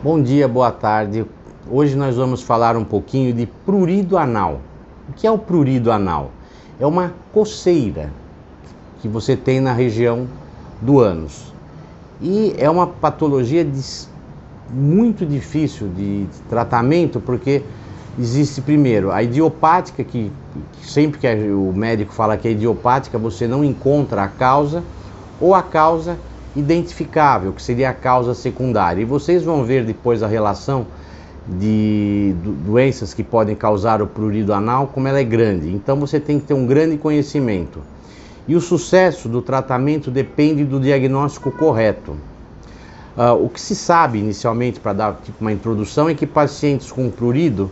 Bom dia, boa tarde. Hoje nós vamos falar um pouquinho de prurido anal. O que é o prurido anal? É uma coceira que você tem na região do ânus. E é uma patologia muito difícil de tratamento, porque existe primeiro a idiopática, que sempre que o médico fala que é idiopática, você não encontra a causa, ou a causa identificável, que seria a causa secundária. E vocês vão ver depois a relação de doenças que podem causar o prurido anal, como ela é grande. Então você tem que ter um grande conhecimento. E o sucesso do tratamento depende do diagnóstico correto. O que se sabe inicialmente, para dar uma introdução, é que pacientes com prurido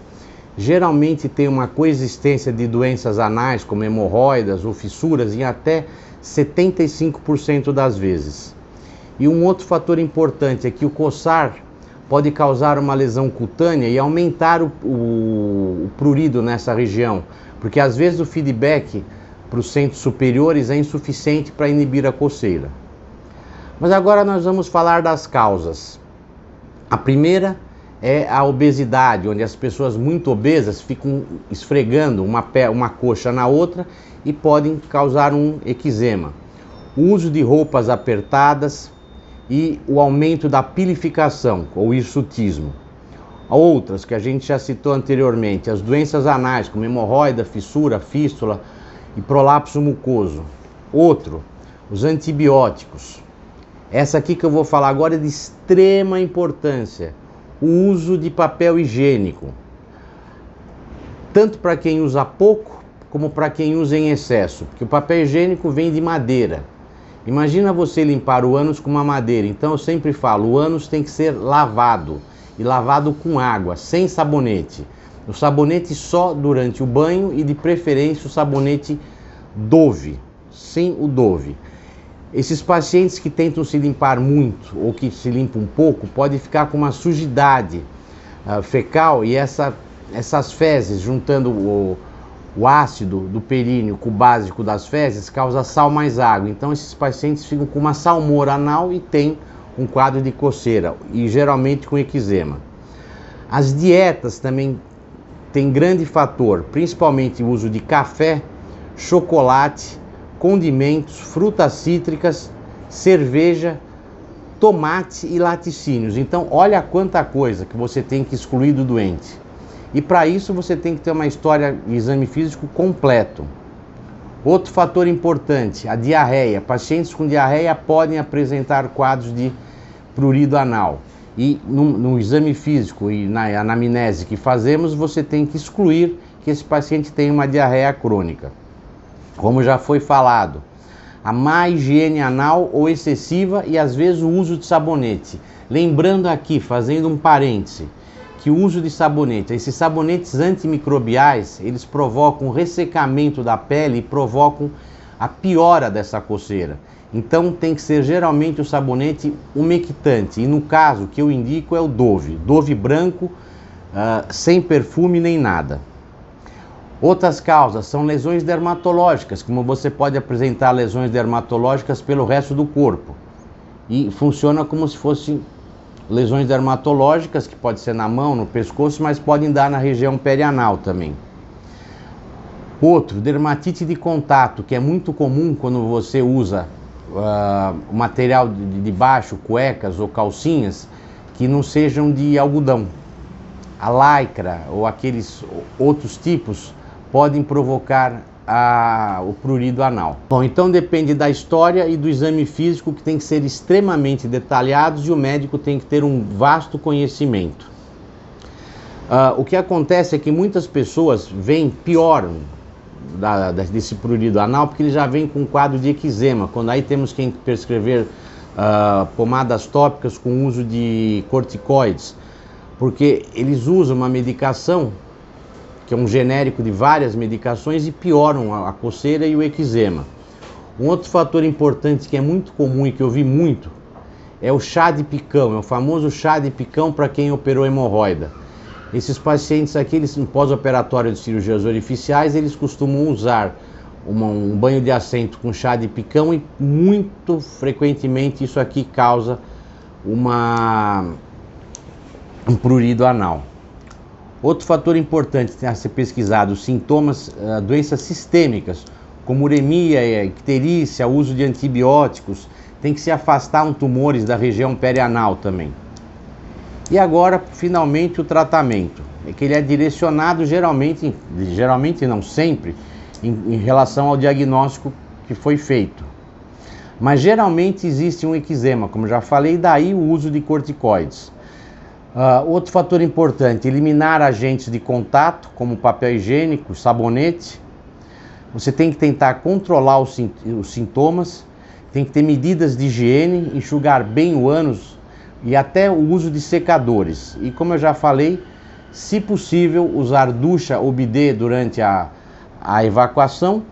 geralmente têm uma coexistência de doenças anais, como hemorroidas ou fissuras, em até 75% das vezes. E um outro fator importante é que o coçar pode causar uma lesão cutânea e aumentar o prurido nessa região, porque às vezes o feedback para os centros superiores é insuficiente para inibir a coceira. Mas agora nós vamos falar das causas. A primeira é a obesidade, onde as pessoas muito obesas ficam esfregando uma coxa na outra e podem causar um eczema. O uso de roupas apertadas e o aumento da pilificação, ou hirsutismo. Outras que a gente já citou anteriormente, as doenças anais, como hemorroida, fissura, fístula e prolapso mucoso. Outro, os antibióticos. Essa aqui que eu vou falar agora é de extrema importância, o uso de papel higiênico, tanto para quem usa pouco, como para quem usa em excesso, porque o papel higiênico vem de madeira. Imagina você limpar o ânus com uma madeira. Então eu sempre falo, o ânus tem que ser lavado, e lavado com água, sem sabonete. O sabonete só durante o banho e de preferência o sabonete Dove, sem o Dove. Esses pacientes que tentam se limpar muito ou que se limpam um pouco, podem ficar com uma sujidade fecal, e essas fezes, juntando o ácido do períneo com o básico das fezes, causa sal mais água. Então esses pacientes ficam com uma salmoura anal e tem um quadro de coceira, e geralmente com eczema. As dietas também têm grande fator, principalmente o uso de café, chocolate, condimentos, frutas cítricas, cerveja, tomate e laticínios. Então olha quanta coisa que você tem que excluir do doente. E para isso você tem que ter uma história de exame físico completo. Outro fator importante, a diarreia. Pacientes com diarreia podem apresentar quadros de prurido anal. E no exame físico e na anamnese que fazemos, você tem que excluir que esse paciente tem uma diarreia crônica. Como já foi falado, a má higiene anal ou excessiva e às vezes o uso de sabonete. Lembrando aqui, fazendo um parêntese, que o uso de sabonete, esses sabonetes antimicrobiais, eles provocam ressecamento da pele e provocam a piora dessa coceira. Então tem que ser geralmente o sabonete umectante, e no caso que eu indico é o Dove, Dove branco, sem perfume nem nada. Outras causas são lesões dermatológicas, como você pode apresentar lesões dermatológicas pelo resto do corpo, e funciona como se fossem lesões dermatológicas, que pode ser na mão, no pescoço, mas podem dar na região perianal também. Outro, dermatite de contato, que é muito comum quando você usa o material de baixo, cuecas ou calcinhas, que não sejam de algodão. A lycra ou aqueles outros tipos podem provocar o prurido anal. Bom, então depende da história e do exame físico, que tem que ser extremamente detalhados, e o médico tem que ter um vasto conhecimento. O que acontece é que muitas pessoas veem pior desse prurido anal, porque ele já vem com um quadro de eczema, quando aí temos que prescrever pomadas tópicas com uso de corticoides, porque eles usam uma medicação que é um genérico de várias medicações e pioram a coceira e o eczema. Um outro fator importante que é muito comum e que eu vi muito é o chá de picão, é o famoso chá de picão para quem operou hemorroida. Esses pacientes aqui, eles, no pós-operatório de cirurgias orificiais, eles costumam usar um banho de assento com chá de picão, e muito frequentemente isso aqui causa um prurido anal. Outro fator importante a ser pesquisado, os sintomas, doenças sistêmicas, como uremia, icterícia, uso de antibióticos, tem que se afastar tumores da região perianal também. E agora, finalmente, o tratamento. É que ele é direcionado geralmente não sempre, em relação ao diagnóstico que foi feito. Mas geralmente existe um eczema, como já falei, daí o uso de corticoides. Outro fator importante, eliminar agentes de contato, como papel higiênico, sabonete. Você tem que tentar controlar os sintomas, tem que ter medidas de higiene, enxugar bem o ânus e até o uso de secadores. E como eu já falei, se possível, usar ducha ou bidê durante a evacuação,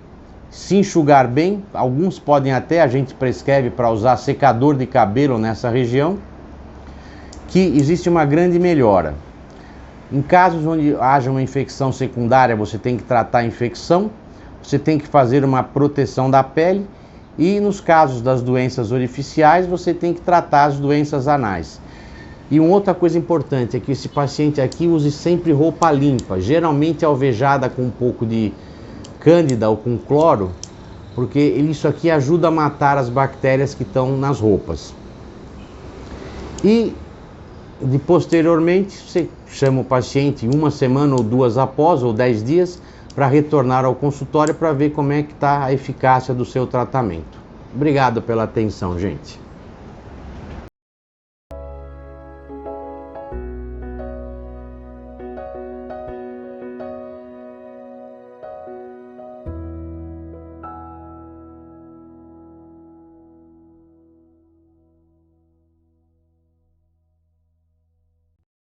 se enxugar bem. Alguns podem até, a gente prescreve para usar secador de cabelo nessa região, que existe uma grande melhora. Em casos onde haja uma infecção secundária, você tem que tratar a infecção, você tem que fazer uma proteção da pele, e nos casos das doenças orificiais, você tem que tratar as doenças anais. E uma outra coisa importante é que esse paciente aqui use sempre roupa limpa, geralmente alvejada com um pouco de cândida ou com cloro, porque isso aqui ajuda a matar as bactérias que estão nas roupas. E posteriormente, você chama o paciente 1 semana ou 2 após, ou 10 dias, para retornar ao consultório para ver como é que está a eficácia do seu tratamento. Obrigado pela atenção, gente.